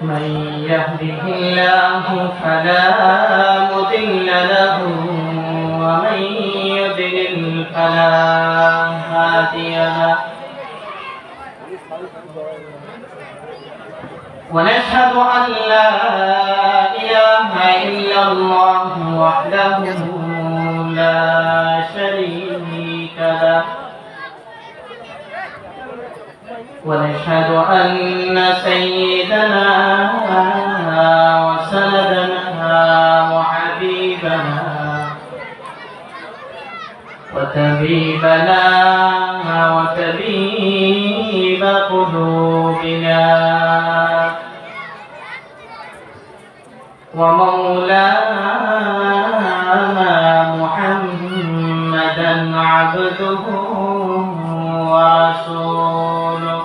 من يهده الله فلا مضل له ومن يضلل فلا هادي له ونشهد أن لا إله إلا الله وحده لا شريك له ونشهد أن سيدنا وسندنا وحبيبنا وطبيبنا وطبيب قلوبنا ومولانا محمدا عبده ورسوله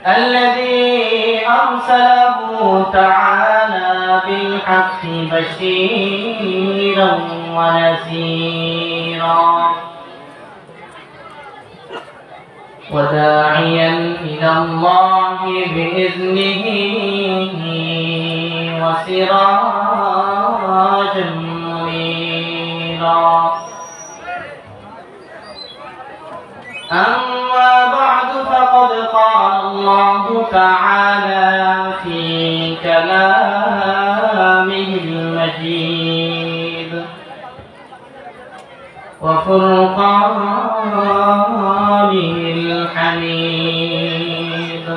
الذي أرسله تعالى بالحق بشيرا ونذيرا وداعيا إلى الله بإذنه وسراجا منيرا أما بعد فقد قال الله تعالى في كلامه المجيد وفرقانه الحميد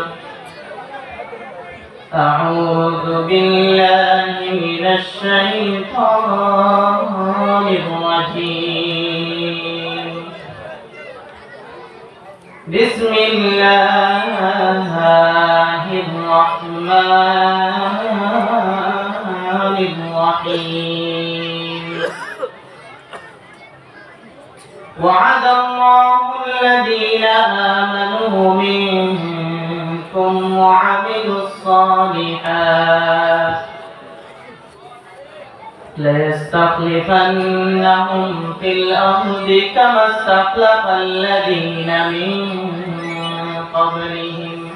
أعوذ بالله من الشيطان الرجيم بسم الله الرحمن الرحيم وعد الله الذين آمنوا منكم وعملوا الصالحات ليستخلفنهم في الأرض كما استخلف الذين من قبلهم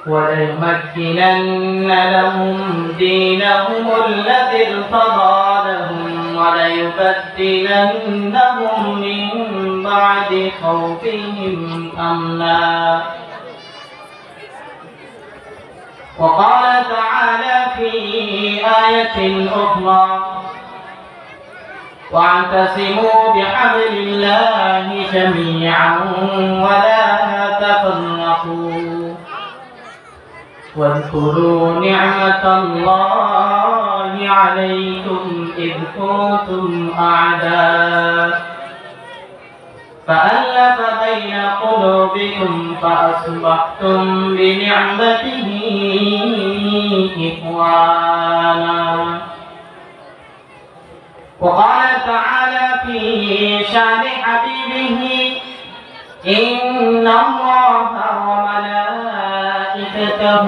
وليمكنن لهم دينهم الذي ارتضى لهم وليبدلنهم من بعد خوفهم أمنا وقال تعالى في آية أخرى واعتصموا بحبل الله جميعا ولا تفرقوا واذكروا نعمة الله عليكم إذ كنتم أعداء فألف بين قلوبكم فأصبحتم بنعمته إخوانا وقال تعالى في شان حبيبه إن الله وملائكته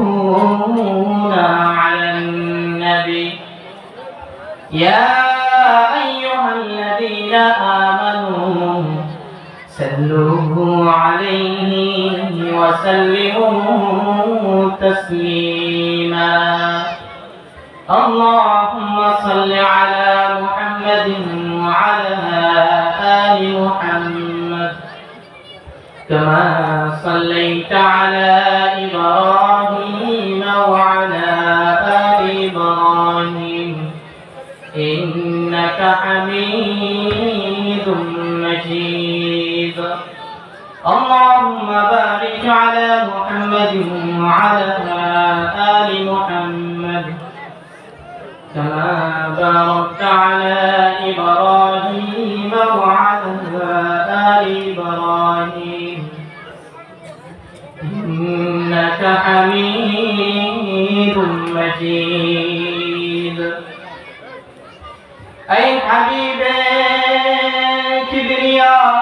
يصلون على النبي يا أيها الذين آمنوا صلوا عليه وسلموا تسليما اللهم صل على محمد وعلى آل محمد كما صليت على إبراهيم وعلى آل إبراهيم إنك حميد مجيد اللهم بارك على محمد وعلى آل محمد كما باركت على إبراهيم وعلى آل إبراهيم إنك حميد مجيد أي حبيبي كبرياء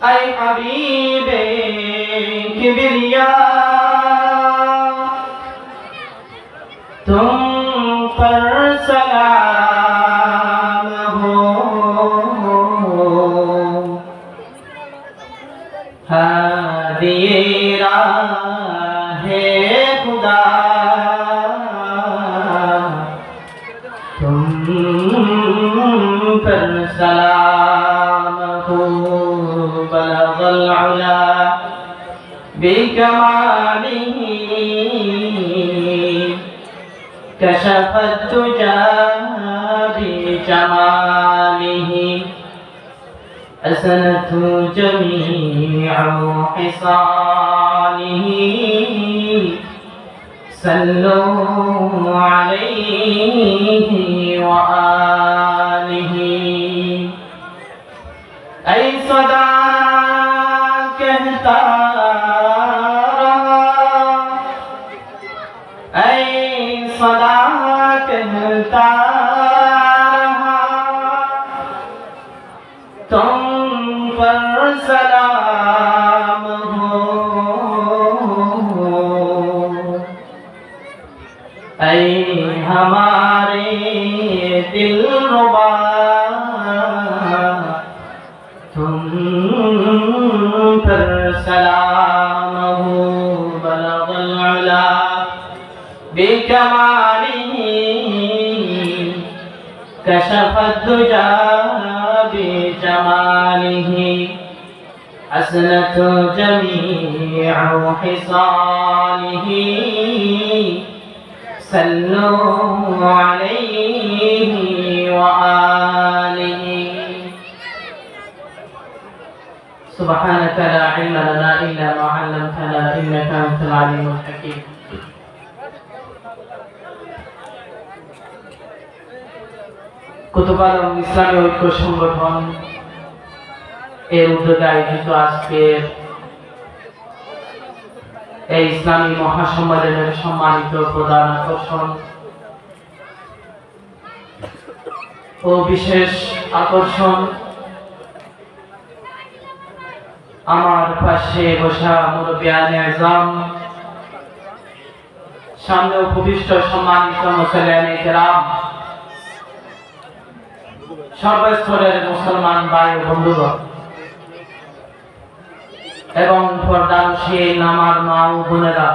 أي حبيبي كبرياء तुम पर सलाम तुम पर सलाम हो बलगल उला बिकमालिही कशफत तुजा बिजमालिही असनतु जमीउ हिसालिही सल्लु अलैहि व आलिहि। ऐ सदा कहता रहा, ऐ सदा कहता रहा, तुम पर सलाम हो। ऐ हमारे दिलरुबा तुम पर सलाम हो बलगल उला बिकमालिही कशफत दुजा बिजमालिही असनत जमीउ हिसालिही सल्लु अलैहि व आलिहि। सुब्हानक ला इल्म लना इल्ला मा अल्लमतना इन्नका अंतल अलीमुल हकीम। কুতুব আলম ইসলামী ঐক্য সংগঠন এর উদ্যোগে আয়োজিত আজকের এই ইসলামী মহাসম্মেলনের সম্মানিত প্রধান আকর্ষণ ও বিশেষ আকর্ষণ আমার পাশে বসা মুরব্বিয়ানে আযম, সামনে উপবিষ্ট সম্মানিত মুসলিয়ানে কেরাম, সর্বস্তরের মুসলমান ভাই ও বন্ধুগণ এবং পর্দানশীল আমার মা ও বোনেরা,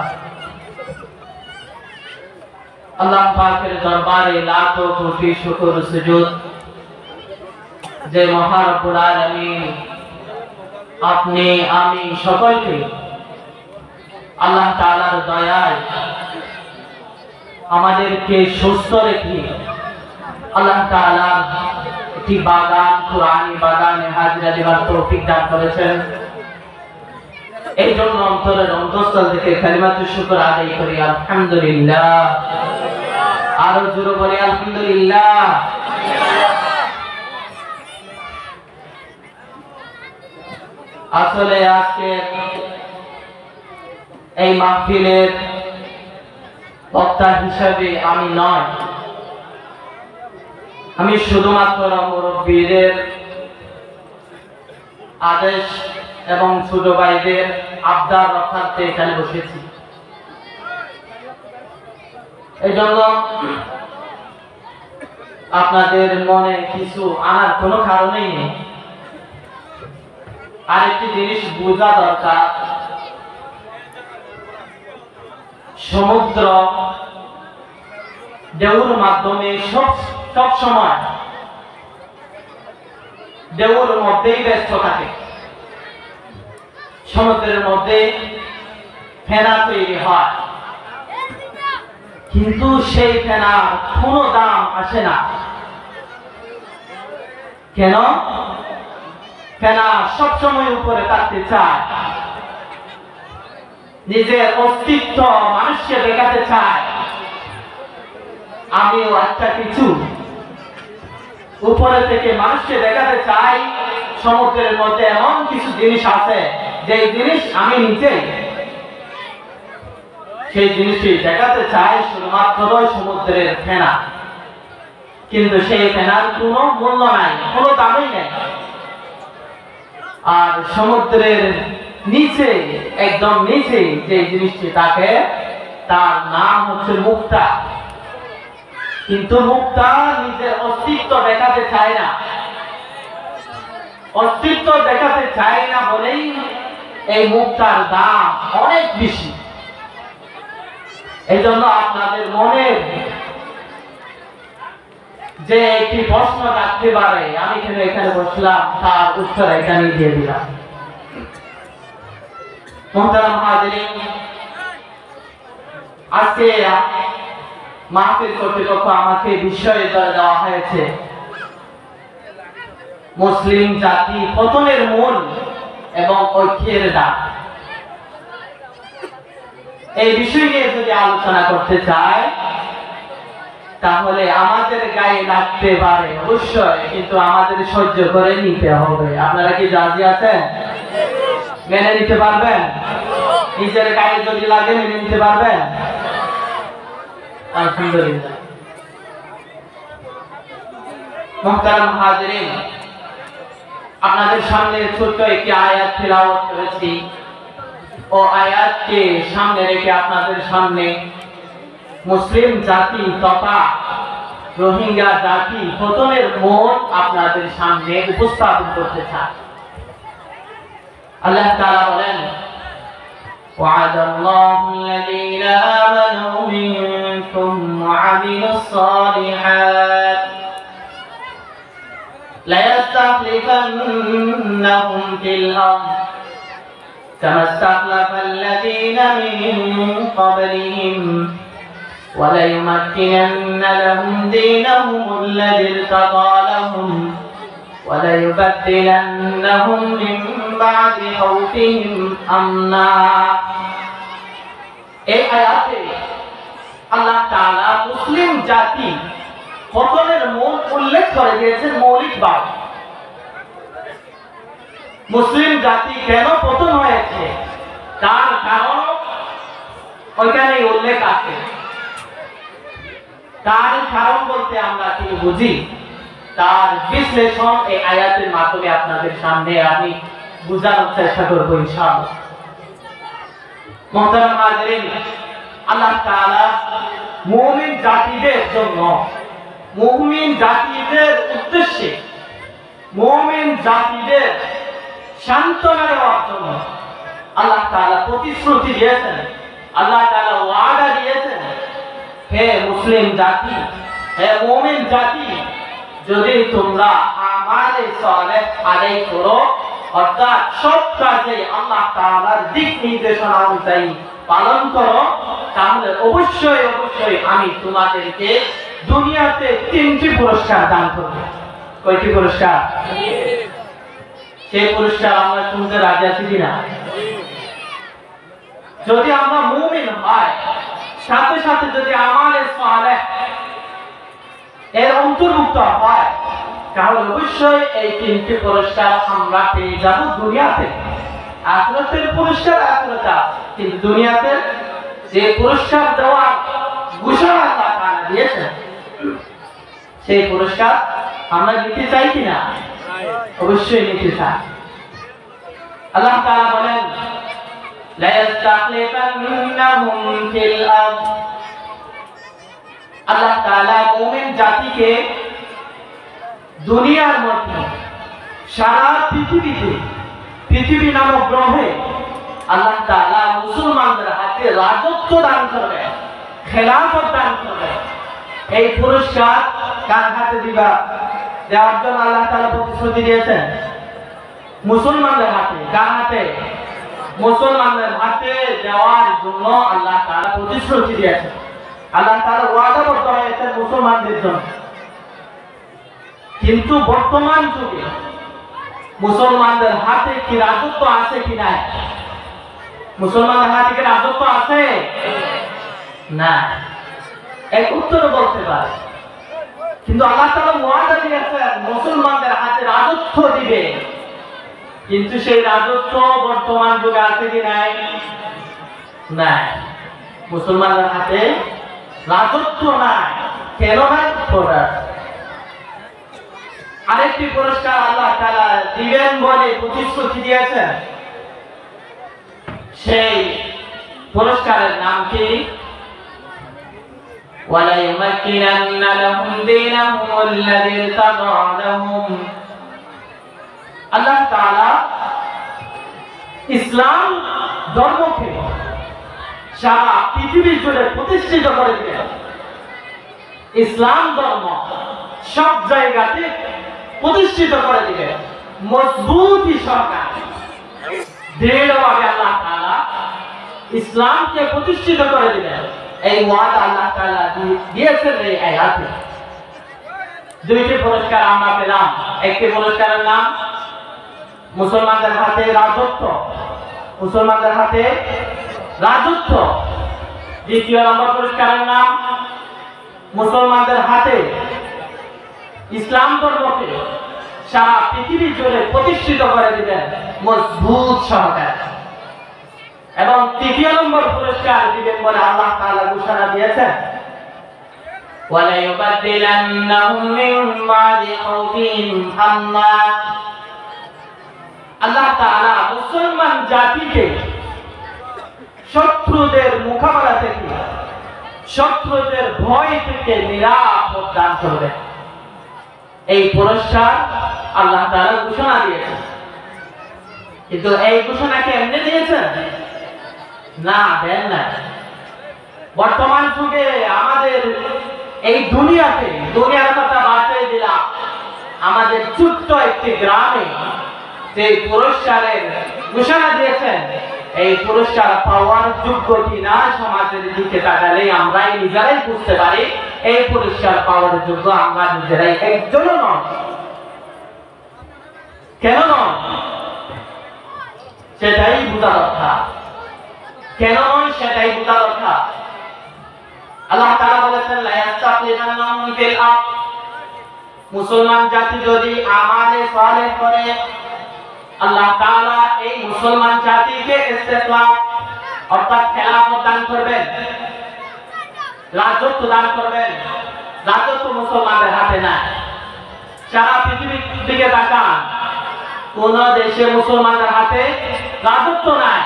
আল্লাহ পাকের দরবারে লাখো কোটি শুকর ও সুজুদ যে মহান রব্বুল আলামিন আপনি আমি সকলকে আল্লাহ তাআলার দয়ায় আমাদেরকে সুস্থ রেখে আল্লাহ তাআলার একটি বাগান, কুরআনি বাগানে হাজিরা দেওয়ার তৌফিক দান করেছেন। এই জন্য অন্তরের অন্তঃস্থল থেকে কালিমাতুশ শুকর আদায় করি আলহামদুলিল্লাহ। আরো জোরে বলি আলহামদুলিল্লাহ। আসলে আজকে এই মাহফিলের বক্তা হিসেবে আমি নয়, আমি শুধুমাত্র মুরব্বীদের আদেশ এবং ছোট ভাইদের আবদার রক্ষার্থে এখানে বসেছি। এই জন্য আপনাদের মনে কিছু আনার কোনো কারণেই নেই। আরেকটি জিনিস বোঝা দরকার, সমুদ্র ঢেউর মাধ্যমে সব সময় ঢেউর মধ্যেই ব্যস্ত থাকে। সমুদ্রের মধ্যে ফেনা তৈরি হয়, কিন্তু সেই ফেনার কোনো দাম আসে না। কেন? ফেনা সবসময় উপরে থাকতে চায়, নিজের অস্তিত্ব মানুষকে দেখাতে চায় আমিও একটা কিছু, উপরে থেকে মানুষকে দেখাতে চাই সমুদ্রের মধ্যে এমন কিছু জিনিস আছে যে জিনিস আমি নিজেই, সেই জিনিসটি দেখাতে চাই শুধুমাত্র সমুদ্রের ফেনা। কিন্তু সেই ফেনার কোনো মূল্য নাই, কোনো দামই নেই। আর সমুদ্রের নিচে, একদম নিচে যে জিনিসটি থাকে তার নাম হচ্ছে মুক্তা। কিন্তু মুক্তা নিজের অস্তিত্ব দেখাতে চায় না, অস্তিত্ব দেখাতে চায় না বলেই এই মুক্তার দাম অনেক বেশি। এই জন্য আপনাদের মনের যে একটি প্রশ্ন থাকতে পারে, আমি কেন এখানে বসলাম, তার উত্তর এখানেই দিয়ে দিলাম। মুহতারাম হাজিরিন, আজকে মাহফিল কর্তৃপক্ষ আমাকে বিষয়ে দেওয়া হয়েছে মুসলিম জাতি পতনের মূল এবং ঐক্যের ডাক। এই বিষয় নিয়ে যদি আলোচনা করতে চাই তাহলে আমাদের গায়ে লাগতে পারে অবশ্যই, কিন্তু আমাদের সহ্য করে নিতে হবে। আপনারা কি রাজি আছেন? মেনে নিতে পারবেন? নিজের গায়ে যদি লাগে মেনে নিতে পারবেন? আলহামদুলিল্লাহ। মুহতারাম হাজিরিন, আপনাদের সামনে ছোট্ট একটি আয়াত তিলাওয়াত করেছি। ও আয়াতকে সামনে রেখে আপনাদের সামনে মুসলিম জাতি তথা রোহিঙ্গা জাতি পতনের মূল আপনাদের সামনে উপস্থাপন করতে চাই। আল্লাহ তাআলা বলেন, وعد الله الذين آمنوا منكم وعملوا الصالحات ليستخلفنهم في الأرض كما استخلف الذين من قبلهم وليمكنن لهم دينهم الذي ارتضى لهم وليبدلنهم من بعد خوفهم أمنا। এই আয়াতে আল্লাহ তাআলা মুসলিম জাতি পতনের মূল উল্লেখ করে দিয়েছেন মৌলিকভাবে। মুসলিম জাতি কেন পতন হয়েছে তার কারণ ওইখানে উল্লেখ আছে। তার কারণ বলতে আমরা কি বুঝি, তার বিশ্লেষণ এই আয়াতের মাধ্যমে আপনাদের সামনে আমি বোঝানোর চেষ্টা করব ইনশাআল্লাহ। মুহতারাম হাজিরিন, আল্লাহ তাআলা মুমিন জাতিদের জন্য, মুমিন জাতিদের উদ্দেশ্যে, মুমিন জাতিদের সান্ত্বনা দেওয়ার জন্য আল্লাহ তাআলা প্রতিশ্রুতি দিয়েছেন, আল্লাহ তাআলা ওয়াদা দিয়েছেন, হে মুসলিম জাতি, হে মুমিন জাতি, যদি তোমরা আমালে সালেহ আদায় করো, অর্থাৎ সব কাজে আল্লাহ তাআলার দিক নির্দেশনা অনুযায়ী পালন করো, তাহলে অবশ্যই অবশ্যই আমি তোমাদেরকে দুনিয়াতে 3টি পুরস্কার দান করব। কয়টি পুরস্কার? সেই পুরস্কার আমরা শুনতে রাজি আছি কিনা? যদি আমরা মুমিন হয়, সাথে সাথে যদি আমালে সালেহ এর অন্তর্ভুক্ত হয়, তাহলে অবশ্যই এই 3টি পুরস্কার আমরা পেয়ে যাব দুনিয়াতে। আখিরাতের পুরস্কার আখিরাতে, কিন্তু দুনিয়াতে যে পুরস্কার দেওয়ার ঘোষণা আল্লাহ তাআলা দিয়েছেন, সেই পুরস্কার আমরা নিতে চাই কিনা? অবশ্যই নিতে চাই। আল্লাহ তাআলা বলেন, লা ইস্তাখলিফান্নাহুম ফিল আরদ। আল্লাহ তাআলা মুমিন জাতিকে দুনিয়ার মধ্যে, সারা পৃথিবীতে, পৃথিবী নামক গ্রহে আল্লাহ তাআলা মুসলমানদের হাতে রাজত্ব দান করবে, খেলাফত দান করবে। এই পুরস্কার কার হাতে দেওয়ার জন্য আল্লাহ তাআলা প্রতিশ্রুতি দিয়েছেন? মুসলমানদের হাতে। কার হাতে? মুসলমানদের হাতে দেওয়ার জন্য আল্লাহ তাআলা প্রতিশ্রুতি দিয়েছেন। আল্লাহ তাআলা ওয়াদাবদ্ধ হয়েছেন মুসলমানদের জন্য। কিন্তু বর্তমান যুগে মুসলমানদের হাতে কি রাজত্ব আছে কি নাই? মুসলমানদের হাতে কি রাজত্ব আছে? না। এক উত্তরে বলতে পারে, কিন্তু আল্লাহ তাআলা ওয়াদা দিয়েছেন মুসলমানদের হাতে রাজত্ব দিবে। কিন্তু সেই রাজত্ব বর্তমান যুগে আছে কি নাই? নাই। মুসলমানদের হাতে রাজত্ব নাই। কেন নাই? আরেকটি পুরস্কার আল্লাহ তাআলা দিবেন বলে প্রতিশ্রুতি দিয়েছেন। সেই পুরস্কারের নাম কি? ওয়ালা ইউমাক্কিনান্না লাহুম দীনাহুম আল্লাযী ইরতাদা লাহুম। আল্লাহ তাআলা ইসলাম ধর্মকে সারা পৃথিবী জুড়ে প্রতিষ্ঠিত করে দিলেন। ইসলাম ধর্ম সব জায়গাতে প্রতিষ্ঠিত করে দিবেন, মজবুতি সরকার দৃঢ়ভাবে আল্লাহ তাআলা ইসলামকে প্রতিষ্ঠিত করে দিবেন। এই ওয়াদা আল্লাহ তাআলা দিয়েছেন এই আয়াতে। দুইটি পুরস্কার আমরা পেলাম। একটি পুরস্কারের নাম মুসলমানদের হাতে রাজত্ব, মুসলমানদের হাতে রাজত্ব। দ্বিতীয় নম্বর পুরস্কারের নাম মুসলমানদের হাতে ইসলাম ধর্মকে সারা পৃথিবী জুড়ে প্রতিষ্ঠিত করে দিবেন মজবুত সহকারে। এবং তৃতীয় নম্বর পুরস্কার দিবেন বলে আল্লাহ তাআলা ঘোষণা দিয়েছেন, ওয়ালা ইউবাদদিলান্নাহুম মিন বাদি খাউফিহিম আমনা। আল্লাহ তাআলা মুসলমান জাতিকে শত্রুদের মোকাবেলা থেকে, শত্রুদের ভয় থেকে নিরাপদ দান করবেন। এই পুরস্কার আল্লাহ তাআলা ঘোষণা দিয়েছেন। কিন্তু এই ঘোষণাকে এমনি দিয়েছেন না, দেন না। বর্তমান যুগে আমাদের এই দুনিয়াতে, দুনিয়ার কথা বাদ দিলাম, আমাদের ছোট্ট একটি গ্রামে যে পুরস্কারের ঘোষণা দিয়েছেন, এই পুরস্কার পাওয়ার যোগ্য কিনা সমাজের দিকে তাকালে আমরাই নিজেরাই বুঝতে পারি এই পুরস্কার পাওয়ার যোগ্য আমরা নিজেরাই একজনও নয়। কেন নয় সেটাই বোঝা দরকার। কেন নয় সেটাই বোঝা দরকার। আল্লাহ তাআলা বলেছেন, লা ইয়াস্তাকলিনাহুম ফিল আরদ। মুসলমান জাতি যদি আমালে সালেহ করে, আল্লাহ তাআলা এই মুসলমান জাতিকে ইসতিকলাল অর্থাৎ খেলাফত দান করবেন, রাজত্ব দান করবেন। রাজত্ব মুসলমানদের হাতে নাই। সারা পৃথিবীর দিকে তাকান, কোন দেশে মুসলমানদের হাতে রাজত্ব নাই,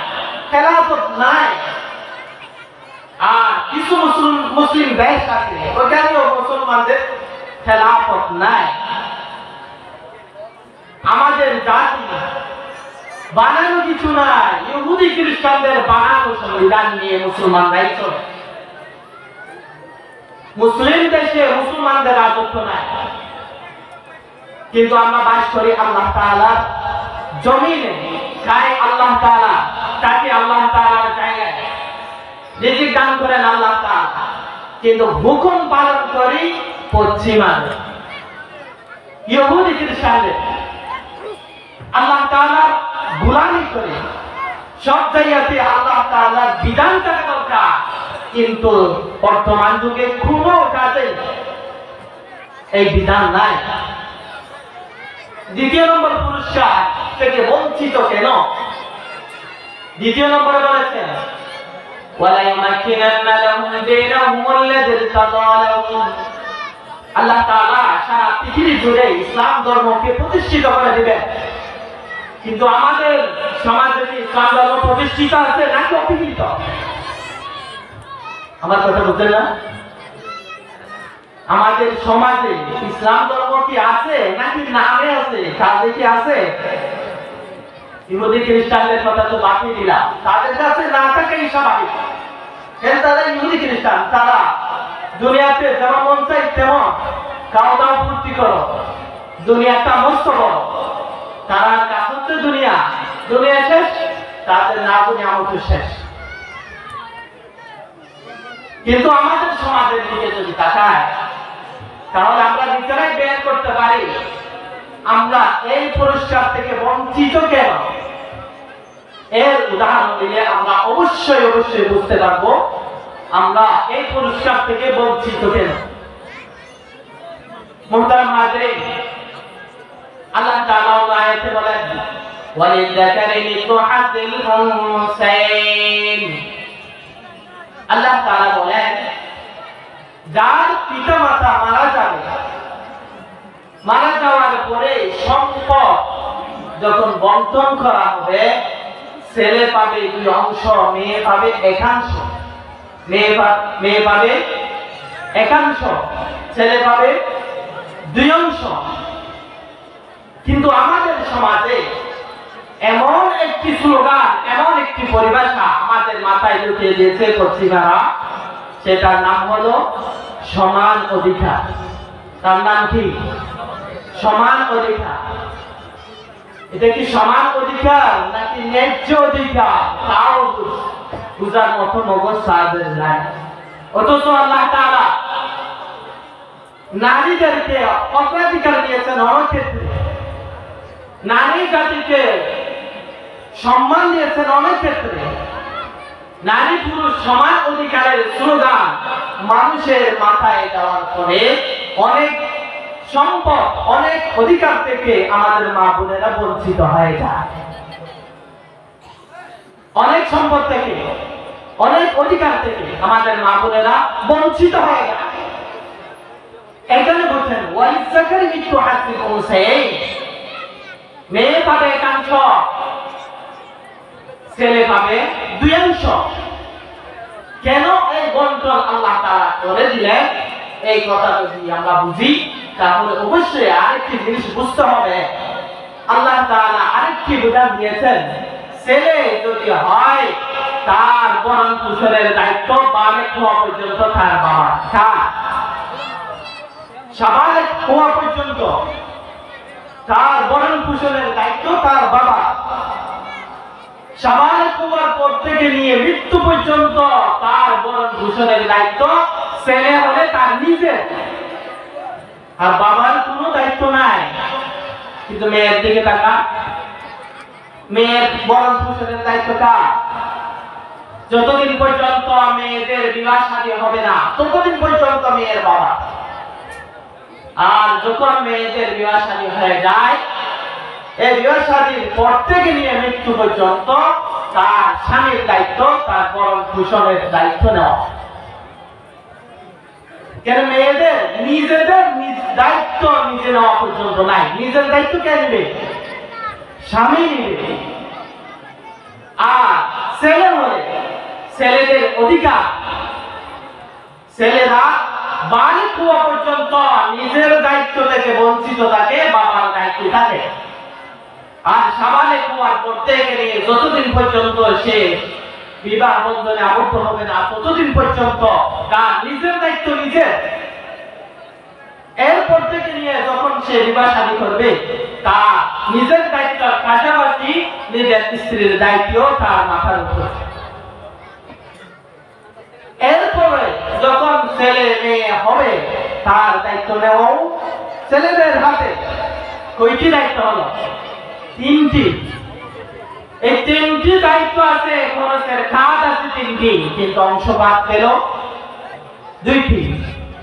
খেলাফত নাই। আর কিছু মুসলিম দেশ আছে ওখানেও মুসলমানদের খেলাফত নাই। আমাদের জাতি বানানো কিছু নাই, ইহুদি খ্রিস্টানদের বানানো সংবিধান নিয়ে মুসলমানরাই চলে। মুসলিম দেশে মুসলমানদের রাজত্ব নাই, কিন্তু আমরা বাস করি আল্লাহ তাআলার জমিনে। খাই আল্লাহ তাআলা, তাকে আল্লাহ তাআলার জায়গায় রিজিক দান করেন আল্লাহ তাআলা, কিন্তু হুকুম পালন করি পশ্চিমাদের, ইহুদি খ্রিস্টানদের। আল্লাহ তাআলার গোলামি করে সব জায়গাতে আল্লাহ তাআলার বিধান থাকা দরকার, কিন্তু বর্তমান যুগে কোনো কাজে এই বিধান নাই। দ্বিতীয় নম্বর পুরস্কার থেকে বঞ্চিত কেন? দ্বিতীয় নম্বরে বলেছেন, ওয়ালা ইউমাক্কিনান্না লাহুম দীনাহুম আল্লাযী ইরতাদা লাহুম। আল্লাহ তাআলা সারা পৃথিবী জুড়ে ইসলাম ধর্মকে প্রতিষ্ঠিত করে দিবেন। কিন্তু আমাদের সমাজে কি ইসলাম ধর্ম প্রতিষ্ঠিত আছে নাকি অপীড়িত? আমার কথা বুঝলেন না? আমাদের সমাজে ইসলাম ধর্ম কি আছে নাকি নামে আছে, কাজে কি আছে? ইহুদি খ্রিস্টানদের কথা তো বাকি দিলাম, তাদের কাছে না থাকাই স্বাভাবিক। তারা ইহুদি খ্রিস্টান, তারা দুনিয়াতে যেমন মন চাই তেমন খাওয়া দাওয়া ফুর্তি করো, দুনিয়াটা মস্ত বড়। তারা কাছে দুনিয়া, দুনিয়া শেষ, তাদের না দুনিয়া মতো শেষ। কিন্তু আমাদের সমাজের দিকে যদি তাকায়, তাহলে আমরা নিজেরাই বের করতে পারি আমরা এই পুরস্কার থেকে বঞ্চিত কেন। এর উদাহরণ দিলে আমরা অবশ্যই বুঝতে পারবো আমরা এই পুরস্কার থেকে বঞ্চিত কেন। মুহতারাম হাজিরিন, আল্লাহ তাআলা আয়াতে বলেন, ওয়ালিযাকারি মিসলু হাযিল উনসায়াইন। আল্লাহ তাআলা বলেন, যার পিতামাতা মারা যাবে, মারা যাওয়ার পরে সম্পদ যখন বন্টন করা হবে, ছেলে পাবে 2 অংশ, মেয়ে পাবে 1 অংশ। মেয়ে পাবে 1 অংশ, ছেলে পাবে 2 অংশ। কিন্তু আমাদের সমাজে এমন একটি স্লোগান, এমন একটি পরিভাষা আমাদের মাথায় ঢুকিয়ে দিয়েছে পশ্চিমারা, সেটার নাম হলো সমান অধিকার। তার নাম কি? সমান অধিকার। এটা কি সমান অধিকার নাকি ন্যায্য অধিকার তাও বুঝার মতো মগজ তাদের নাই। অথচ আল্লাহ তাআলা নারীদেরকে অগ্রাধিকার দিয়েছেন অনেক ক্ষেত্রে, নারী জাতিকে সম্মান দিয়েছেন অনেক ক্ষেত্রে। নারী পুরুষ সমান অধিকারের স্লোগান মানুষের মাথায় দেওয়ার পরে অনেক সম্পদ, অনেক অধিকার থেকে আমাদের মা বোনেরা বঞ্চিত হয়ে যায়। অনেক সম্পদ থেকে, অনেক অধিকার থেকে আমাদের মা বোনেরা বঞ্চিত হয়ে যায়। এখানে বলছেন ওয়াইসাকার মৃত্যু হাসিল উনসাইন, মেয়ে পাবে একাংশ, ছেলে পাবে দুই অংশ। কেন এই বন্টন আল্লাহ তাআলা করে দিলেন? এই কথা যদি আমরা বুঝি তাহলে অবশ্যই আরেকটি জিনিস বুঝতে হবে। আল্লাহ তাআলা আরেকটি বিধান দিয়েছেন, ছেলে যদি হয় তার ভরণ পোষণের দায়িত্ব বালেগ হওয়া পর্যন্ত তার বাবা, কার? সাবালেগ হওয়া পর্যন্ত তার ভরণ পোষণের দায়িত্ব তার বাবা। সাবালেগ হওয়ার পর থেকে নিয়ে মৃত্যু পর্যন্ত তার ভরণ পোষণের দায়িত্ব ছেলে হলে তার নিজের, আর বাবার কোনো দায়িত্ব নাই। কিন্তু মেয়ের দিকে তাকা, মেয়ের ভরণ পোষণের দায়িত্ব কার? যতদিন পর্যন্ত মেয়েদের বিবাহ শাদী হবে না ততদিন পর্যন্ত মেয়ের বাবা। আর যখন মেয়েদের বিবাহ শাদী হয়ে যায়, এই বিবাহ শাদীর পর থেকে নিয়ে মৃত্যু পর্যন্ত তার স্বামীর দায়িত্ব, তার ভরণ পোষণের দায়িত্ব নেওয়া। কেন? মেয়েদের নিজেদের দায়িত্ব নিজে নেওয়া পর্যন্ত নাই। নিজের দায়িত্ব কে নেবে? স্বামী নেবে। আর ছেলে হলে ছেলেদের অধিকার, ছেলেরা বালিগ হওয়া পর্যন্ত নিজের দায়িত্ব থেকে বঞ্চিত থাকে, বাবার দায়িত্ব থাকে। আর সাবালেগ হওয়ার পর থেকে নিয়ে যতদিন পর্যন্ত সে বিবাহ বন্ধনে আবদ্ধ হবে না ততদিন পর্যন্ত তার নিজের দায়িত্ব নিজের। এরপর থেকে নিয়ে যখন সে বিবাহ শাদী করবে তার নিজের দায়িত্বের পাশাপাশি নিজের স্ত্রীর দায়িত্ব তার মাথার উপর। এরপরে যখন ছেলে মেয়ে হবে তার দায়িত্ব নেওয়াও ছেলেদের হাতে। কয়টি দায়িত্ব হলো? তিনটি। এই তিনটি দায়িত্ব আছে, খরচের খাত আছে তিনটি, কিন্তু অংশ বাদ পেল দুইটি।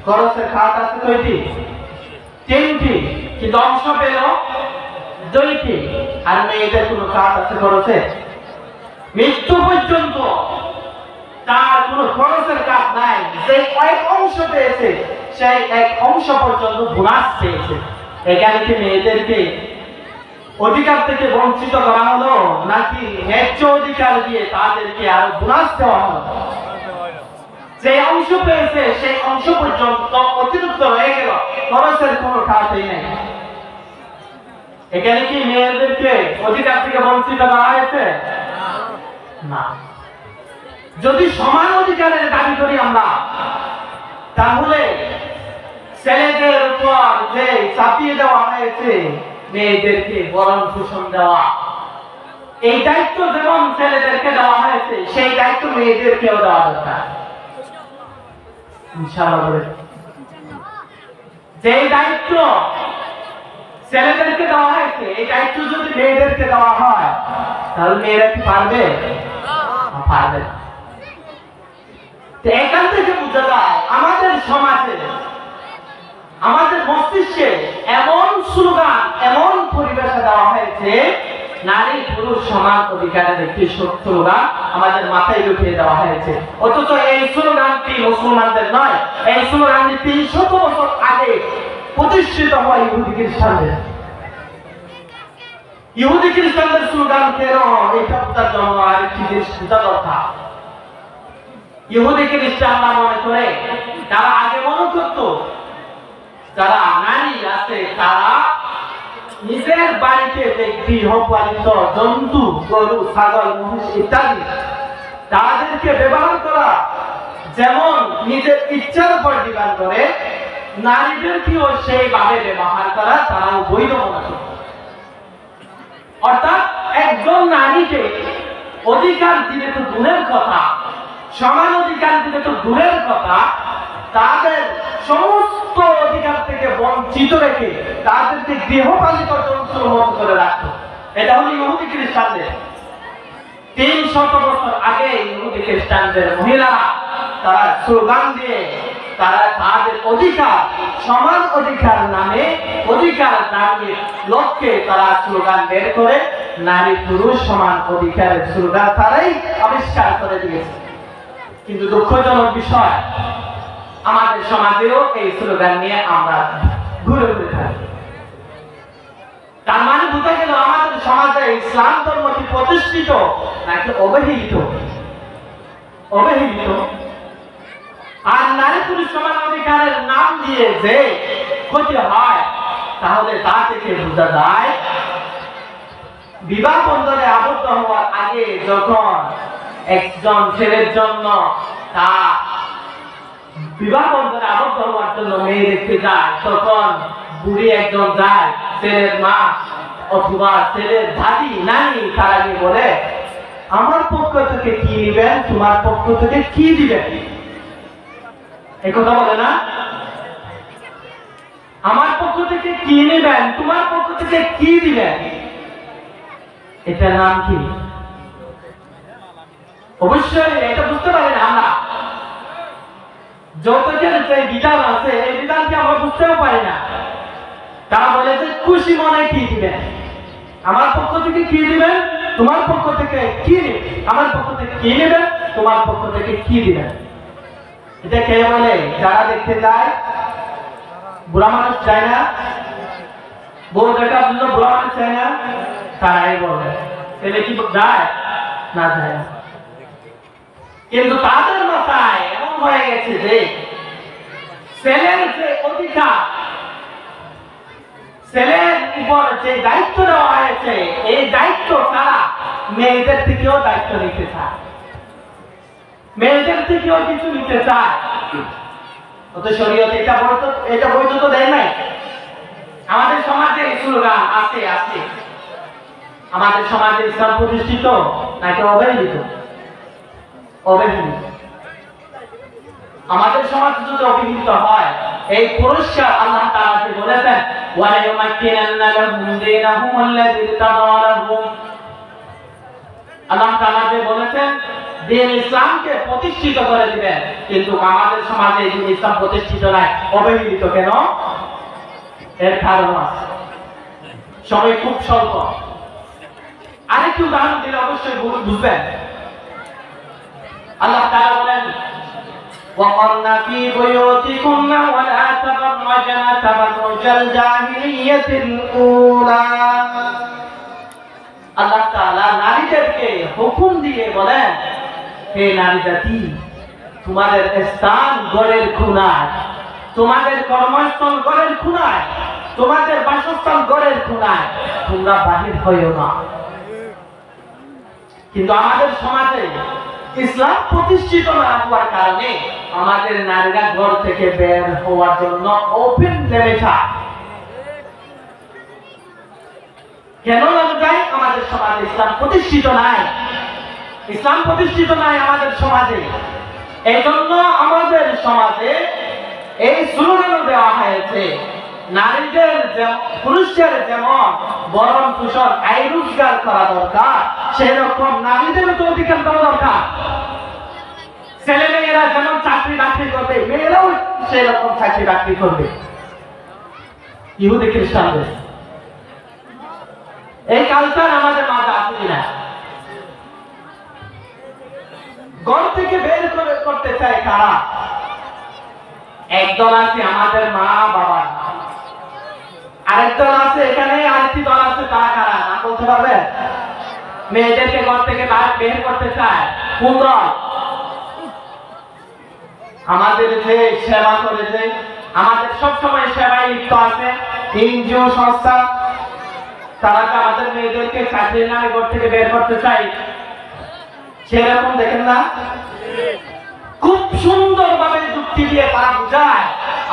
খরচের খাত আছে কয়টি? তিনটি, কিন্তু অংশ পেল দুইটি। আর মেয়েদের কোনো খাত আছে খরচের? মৃত্যু পর্যন্ত তার কোনো খরচের কাজ নাই। যে এক অংশ পেয়েছে সেই এক অংশ পর্যন্ত বোনাস পেয়েছে। এখানে কি মেয়েদেরকে অধিকার থেকে বঞ্চিত করা হলো নাকি ন্যায্য অধিকার দিয়ে তাদেরকে আরো বোনাস দেওয়া হলো? যে অংশ পেয়েছে সেই অংশ পর্যন্ত অতিরিক্ত হয়ে গেল, খরচের কোনো খাতই নেই। এখানে কি মেয়েদেরকে অধিকার থেকে বঞ্চিত করা হয়েছে? না। যদি সমান অধিকারের দাবি করি আমরা, তাহলে ছেলেদের উপর যে চাপিয়ে দেওয়া হয়েছে মেয়েদেরকে ভরণ পোষণ দেওয়া, এই দায়িত্ব যেমন ছেলেদেরকে দেওয়া হয়েছে সেই দায়িত্ব মেয়েদেরকেও দেওয়া দরকার। ইনশাআল্লাহ যে দায়িত্ব ছেলেদেরকে দেওয়া হয়েছে এই দায়িত্ব যদি মেয়েদেরকে দেওয়া হয় তাহলে মেয়েরা কি পারবে? পারবে না। এখান থেকে বোঝা যায় আমাদের সমাজে, আমাদের মস্তিষ্কে এমন স্লোগান, এমন পরিবেশে দেওয়া হয়েছে, নারী পুরুষ সমান অধিকারের একটি স্লোগান আমাদের মাথায় ঢুকিয়ে দেওয়া হয়েছে। অথচ এই স্লোগানটি মুসলমানদের নয়, এই স্লোগানটি ৩০০ বছর আগে প্রতিষ্ঠিত হয় ইহুদি খ্রিস্টানদের। ইহুদি খ্রিস্টানদের স্লোগান কেন, এটা বোঝার জন্য আরেকটি জিনিস বোঝা দরকার। ইহুদি খ্রিস্টানরা মনে করে, তারা আগে মনে করত যারা নারী আছে তারা নিজের বাড়িতে যে গৃহপালিত জন্তু, গরু, ছাগল, মহিষ ইত্যাদি, তাদেরকে ব্যবহার করা যেমন নিজের ইচ্ছার উপর ডিপেন্ড করে, নারীদেরকেও সেইভাবে ব্যবহার করা তারাও বৈধ মনে করে। অর্থাৎ একজন নারীকে অধিকার দিলে তো দূরের কথা, সমান অধিকার দিলে তো দূরের কথা, তাদের সমস্ত অধিকার থেকে বঞ্চিত রেখে তাদেরকে গৃহপালিত যন্ত্র মত করে রাখতো। এটা হলো ইহুদি খ্রিস্টানদের। 300 বছর আগে ইহুদি খ্রিস্টানদের মহিলারা তারা স্লোগান দিয়ে তারা তাদের অধিকার, সমান অধিকার নামে অধিকার দাবির লক্ষ্যে তারা স্লোগান বের করে নারী পুরুষ সমান অধিকারের স্লোগান তারাই আবিষ্কার করে দিয়েছে। কিন্তু দুঃখজনক বিষয়, আমাদের সমাজেও এই স্লোগান নিয়ে আমরা ঘুরে ঘুরে থাকি। তার মানে বোঝা গেল আমাদের সমাজে ইসলাম ধর্ম কি প্রতিষ্ঠিত নাকি অবহেলিত? অবহেলিত। আর নারী পুরুষ সমান অধিকারের নাম দিয়ে যে ক্ষতি হয়, তাহলে তা থেকে বোঝা যায় বিবাহ বন্ধনে আবদ্ধ হওয়ার আগে যখন একজন ছেলের জন্য তা বিবাহ বন্ধনে আবদ্ধ হওয়ার জন্য মেয়ে দেখতে যায়, তখন বুড়ি একজন যায়, ছেলের মা অথবা ছেলের দাদি নানি তারা গিয়ে বলে, আমার পক্ষ থেকে কি নিবেন, তোমার পক্ষ থেকে কি দিবেন? এই কথা বলে না? আমার পক্ষ থেকে কি নিবেন, তোমার পক্ষ থেকে কি দিবেন? এটার নাম কি? অবশ্যই এটা বুঝতে পারি না আমরা। যৌতুকের যে বিধান আছে এই বিধানকে আমরা বুঝতেও পারি না। তারা বলে যে খুশি মনে কি দিবেন, আমার পক্ষ থেকে কি দিবেন, তোমার পক্ষ থেকে কি নেবেন, আমার পক্ষ থেকে কি নেবেন, তোমার পক্ষ থেকে কি দিবেন। এটা কে বলে? যারা দেখতে যায়, বুড়া মানুষ চায় না, বউ দেখা জন্য বুড়া মানুষ চায় না, তারাই বলে। ছেলে কি যায়? না যায় না। কিন্তু তাদের মাথায় এমন হয়ে গেছে যে ছেলের যে অধিকার, ছেলের উপর যে দায়িত্ব দেওয়া হয়েছে, এই দায়িত্ব তারা মেয়েদের থেকেও দায়িত্ব নিতে চায়, মেয়েদের থেকেও কিছু নিতে চায়। তো শরীয়ত এটা বৈধ তো দেয় নাই। আমাদের সমাজে স্লোগান আছে আছে, আমাদের সমাজে ইসলাম প্রতিষ্ঠিত নাকি অবহেলিত? অবহেলিত। আমাদের সমাজ যদি অবহেলিত হয়, এই পুরস্কার আল্লাহ তাআলা বলেছেন, ওয়া ইয়ামাক্কিনান্না লাহুম দীনাহুম আল্লাযী ইরতাদা লাহুম। আল্লাহ তাআলা বলেছেন দিন ইসলামকে প্রতিষ্ঠিত করে দিবেন। কিন্তু আমাদের সমাজে এই ইসলাম প্রতিষ্ঠিত নাই, অবহেলিত কেন? এর কারণ আছে, সময় খুব স্বল্প। আরেকটি উদাহরণ দিলে অবশ্যই বুঝবেন। আল্লাহ তাআলা বলেন, وَقَرْنَ فِي بُيُوتِكُنَّ وَلَا تَبَرَّجْنَ تَبَرُّجَ الْجَاهِلِيَّةِ الْأُولَى। আল্লাহ তাআলা নারীদেরকে হুকুম দিয়ে বলেন, হে নারী জাতি, তোমাদের স্থান ঘরের কোণায়, তোমাদের কর্মস্থল ঘরের কোণায়, তোমাদের বাসস্থান ঘরের কোণায়, তোমরা বাহির হইও না। কিন্তু আমাদের সমাজে ইসলাম প্রতিষ্ঠিত না হওয়ার কারণে আমাদের নারীরা ঘর থেকে বের হওয়ার জন্য ওপেন নেমে যায়। কেন যায়? আমাদের সমাজে ইসলাম প্রতিষ্ঠিত নাই, ইসলাম প্রতিষ্ঠিত নাই আমাদের সমাজে। এই জন্য আমাদের সমাজে এই স্লোগান দেওয়া হয়েছে, নারীদের পুরুষের যেমন বরণ পোষণ আয় রোজগার করা দরকার, সেরকম নারীদের তো অধিকার দেওয়া দরকার। ছেলে মেয়েরা যেমন চাকরি বাকরি করবে, মেয়েরাও সেরকম চাকরি বাকরি করবে। ইহুদি খ্রিস্টানদের এই কালচার আমাদের মাঝে আছে কিনা? ঘর থেকে বের করতে চায় কারা? একদল আছে আমাদের মা বাবা, আরেকদল আছে এখানে, আরেকটি দল আছে, তারা কারা নাম বলতে পারবেন? মেয়েদেরকে ঘর থেকে বের করতে চায় কোন দল? আমাদের যে সেবা করেছে, আমাদের সবসময় সেবায় লিপ্ত আছে এনজিও সংস্থা, তারা আমাদের মেয়েদেরকে চাকরির নামে ঘর থেকে বের করতে চায়। সেরকম দেখেন না, খুব সুন্দর ভাবে যুক্তি দিয়ে তারা বুঝায়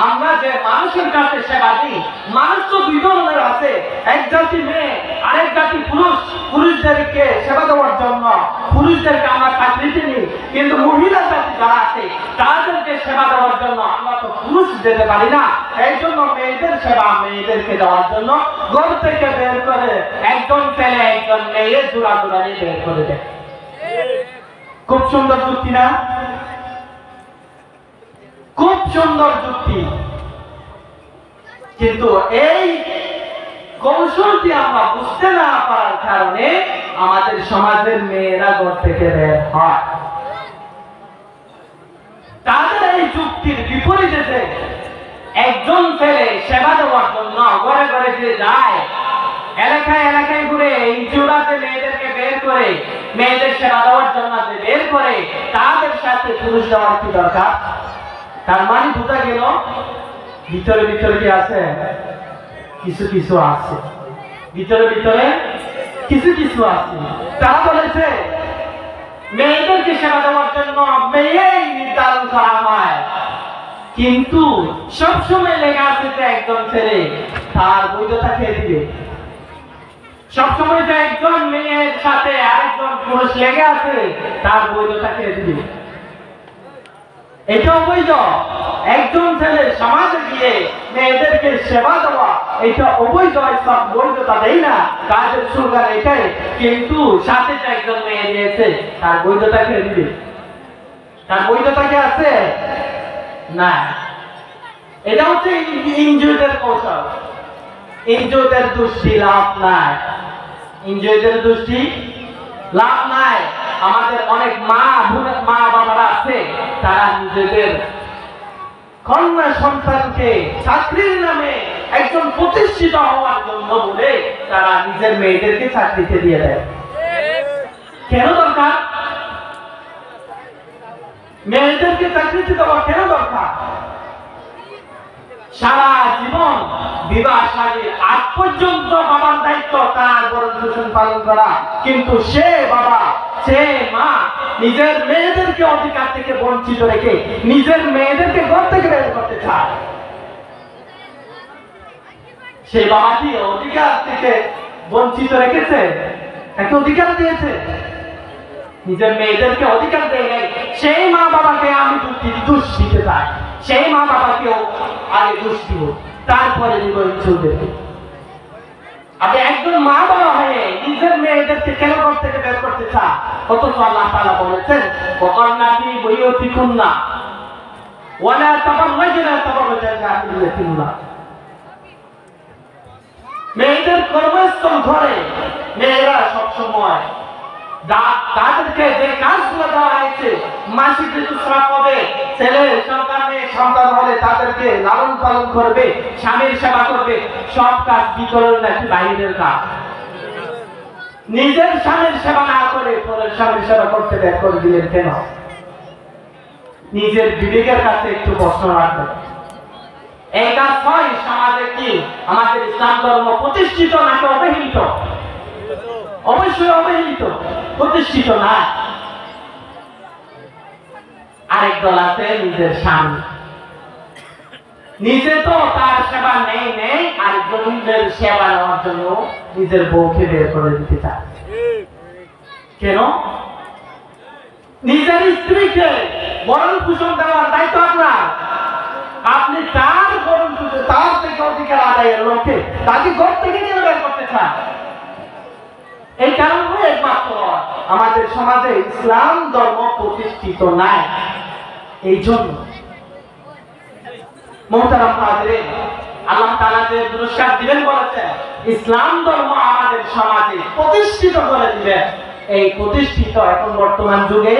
আমরা যে মানুষের কাছে সেবা দিই, মানুষ তো দুই ধরনের আছে, এক জাতি মেয়ে আরেক জাতি পুরুষ। পুরুষদেরকে সেবা দেওয়ার জন্য পুরুষদেরকে আমরা চাকরিতে নিই, কিন্তু মহিলা জাতি যারা আছে তাদেরকে সেবা দেওয়ার জন্য আমরা তো পুরুষ যেতে পারি না। এই জন্য মেয়েদের সেবা মেয়েদেরকে দেওয়ার জন্য ঘর থেকে বের করে একজন ছেলে একজন মেয়ে জোড়া জোড়া নিয়ে বের করে দেয়। খুব সুন্দর যুক্তি না? খুব সুন্দর যুক্তি। কিন্তু এই কৌশলটি আমরা বুঝতে না পারার কারণে আমাদের সমাজের মেয়েরা ঘর থেকে বের হয়। তাদের এই যুক্তির বিপরীতে যে একজন ছেলে সেবা দেওয়ার জন্য ঘরে ঘরে যে যায়, এলাকায় এলাকায় ঘুরে এই জোড়াতে মেয়েদেরকে বের করে মেয়েদের সেবা দেওয়ার জন্য যে বের করে, তাদের সাথে পুরুষ দেওয়ার কি দরকার? তার মানে বোঝা গেল ভিতরে ভিতরে কি আছে? কিছু কিছু আছে, ভিতরে ভিতরে কিছু কিছু আছে। তারা বলেছে মেয়েদেরকে সেবা দেওয়ার জন্য মেয়েই নির্ধারণ করা হয়, কিন্তু সবসময় লেখা আছে যে একজন ছেলে তার বৈধতা খেয়ে দিবে। সবসময় যে একজন মেয়ের সাথে আরেকজন পুরুষ লেগে আছে তার বৈধতা খেয়ে দিবে, এটা অবৈধ। একজন ছেলে সমাজে গিয়ে মেয়েদেরকে সেবা দেওয়া এটা অবৈধ, ইসলাম বৈধতা দেয় না, কাজের স্লোগান এটাই। কিন্তু সাথে যে একজন মেয়ে দিয়েছে তার বৈধতা খেয়ে দিবে, তার বৈধতা কি আছে? না। এটা হচ্ছে ইনজুরিদের কৌশল। ইনজুরিদের দৃষ্টি লাভ নাই, ইনজুরিদের দৃষ্টি লাভ নাই। আমাদের অনেক মা বাবারা আছে, তারা নিজেদের কন্যা সন্তানকে চাকরির নামে একজন প্রতিষ্ঠিত হওয়ার জন্য বলে তারা নিজের মেয়েদেরকে চাকরিতে দিয়ে দেয়। কেন দরকার? মেয়েদেরকে চাকরিতে দেওয়া কেন দরকার? সারা জীবন বিবাহ শাদীর আগ পর্যন্ত বাবার দায়িত্ব তার ভরণ পোষণ পালন করা, কিন্তু সে বাবা সে মা নিজের মেয়েদেরকে অধিকার থেকে বঞ্চিত রেখে নিজের মেয়েদেরকে ঘর থেকে বের করতে চায়। সেই বাবাটি অধিকার থেকে বঞ্চিত রেখেছে, একটা অধিকার দিয়েছে, নিজের মেয়েদেরকে অধিকার দেয় নাই। সেই মা বাবাকে আমি দোষ দিতে চাই, সেই মা বাবাকেও আগে দোষ দিব, তারপরে দিব চলবে। আপনি একজন মা বাবা হয়ে নিজের মেয়েদেরকে কেন ঘর থেকে বের করতে চান? অথচ আল্লাহ তাআলা বলেছেন ওয়াকান্নাতি বুয়ুতিকুন্না ওয়ালা তাবাররাজনা তাবাররাজাল জাহিলিয়াতিল্লাহ। মেয়েদের কর্মস্থল ঘরে মেয়েরা সবসময় তাদেরকে যে কাজগুলো দেওয়া হয়েছে, মাসিক ঋতুস্রাব হবে, ছেলে সন্তান মেয়ে সন্তান হলে তাদেরকে লালন পালন করবে, স্বামীর সেবা করবে, সব কাজ ভিতরের নাকি বাইরের কাজ। নিজের স্বামীর সেবা না করে পরের স্বামীর সেবা করতে বের করে দিলেন কেন? নিজের বিবেকের কাছে একটু প্রশ্ন রাখবেন। এই কাজ হয় সমাজে কি আমাদের ইসলাম ধর্ম প্রতিষ্ঠিত নাকি অবহেলিত? অবশ্যই অবহেলিত, প্রতিষ্ঠিত না। আরেক দল আছে নিজের স্বামী, নিজে তো তার সেবা নেই, আরেকজনের সেবা নেওয়ার জন্য নিজের বউকে বের করে দিতে চায়। কেন? নিজের স্ত্রীকে ভরণ পোষণ দেওয়ার দায়িত্ব আপনার, আপনি তার ভরণ পোষণ তার থেকে অধিকার আদায়ের লক্ষ্যে তাকে ঘর থেকে নিয়ে বের করতে চান। এই কারণে একমাত্র আমাদের সমাজে ইসলাম ধর্ম প্রতিষ্ঠিত নাই। এই জন্য মুহতারাম হাজিরিন, আল্লাহ তাআলা যে পুরস্কার দিবেন বলেছেন ইসলাম ধর্ম আমাদের সমাজে প্রতিষ্ঠিত করে দিবেন, এই প্রতিষ্ঠিত এখন বর্তমান যুগে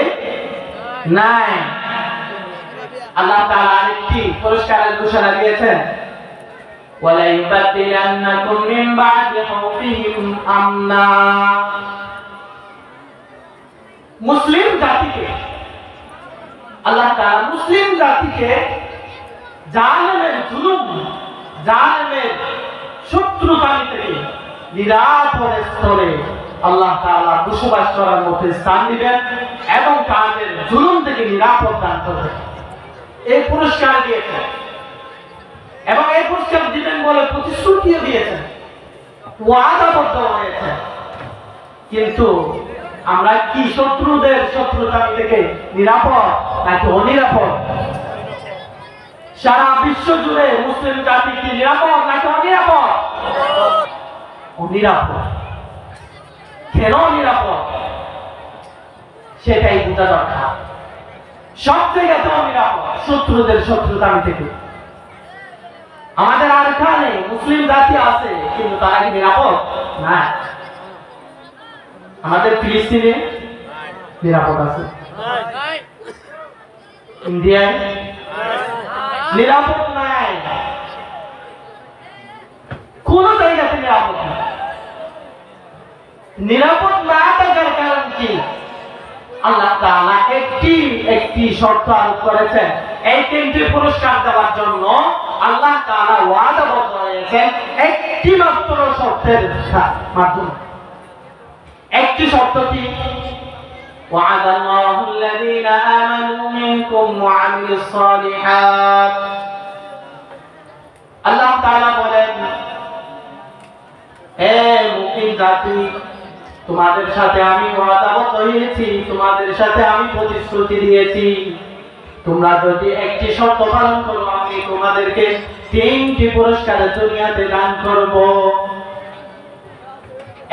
নাই। আল্লাহ তাআলা আরেকটি পুরস্কারের ঘোষণা দিয়েছেন ওয়ালা ইউবাদদিলান্নাকুম মিন বা'দি খাউফিহিম আমনা। মুসলিম জাতিকে আল্লাহ তাআলা মুসলিম জাতিকে জালেমের জুলুম, জালেমের শত্রুতানি থেকে নিরাপদ স্থলে আল্লাহ তাআলা বসবাস করার মতো স্থান দিবেন এবং তাদের জুলুম থেকে নিরাপদ দান করবেন। এই পুরস্কার দিয়েছেন। এবং এই পুরস্কার দিবেন বলে প্রতিশ্রুতিও দিয়েছেন, ওয়াদাবদ্ধ হয়েছে। কিন্তু আমরা কি শত্রুদের শত্রুতা থেকে নিরাপদ নাকি অনিরাপদ? সারা বিশ্ব জুড়ে মুসলিম জাতি কি নিরাপদ নাকি অনিরাপদ? অনিরাপদ। কেন নিরাপদ সেটাই বোঝা দরকার। সব জায়গাতে অনিরাপদ শত্রুদের শত্রুতা থেকে। আমাদের আর এখানে মুসলিম জাতি আছে, কিন্তু তারা কি নিরাপদ? না। আমাদের ফিলিস্তিনে নিরাপদ আছে, ইন্ডিয়ায় নিরাপদ নাই, কোন জায়গাতে নিরাপদ নাই। নিরাপদ না থাকার কারণ কি? আল্লাহ তাআলা একটি শর্ত আরোপ করেছেন। এই তিনটি পুরস্কার দেওয়ার জন্য আল্লাহ তাআলা ওয়াদাবদ্ধ হয়েছেন একটি মাত্র শর্তের মাধ্যমে। একটি শর্ত কি? وعد الله الذين آمنوا منكم وعملوا الصالحات। আল্লাহ তাআলা বলেন, হে মুমিন জাতি, তোমাদের সাথে আমি ওয়াদাবদ্ধ হয়েছি, তোমাদের সাথে আমি প্রতিশ্রুতি দিয়েছি, তোমরা যদি একটি শর্ত পালন করো আমি তোমাদেরকে তিনটি পুরস্কারের দুনিয়াতে দান করব।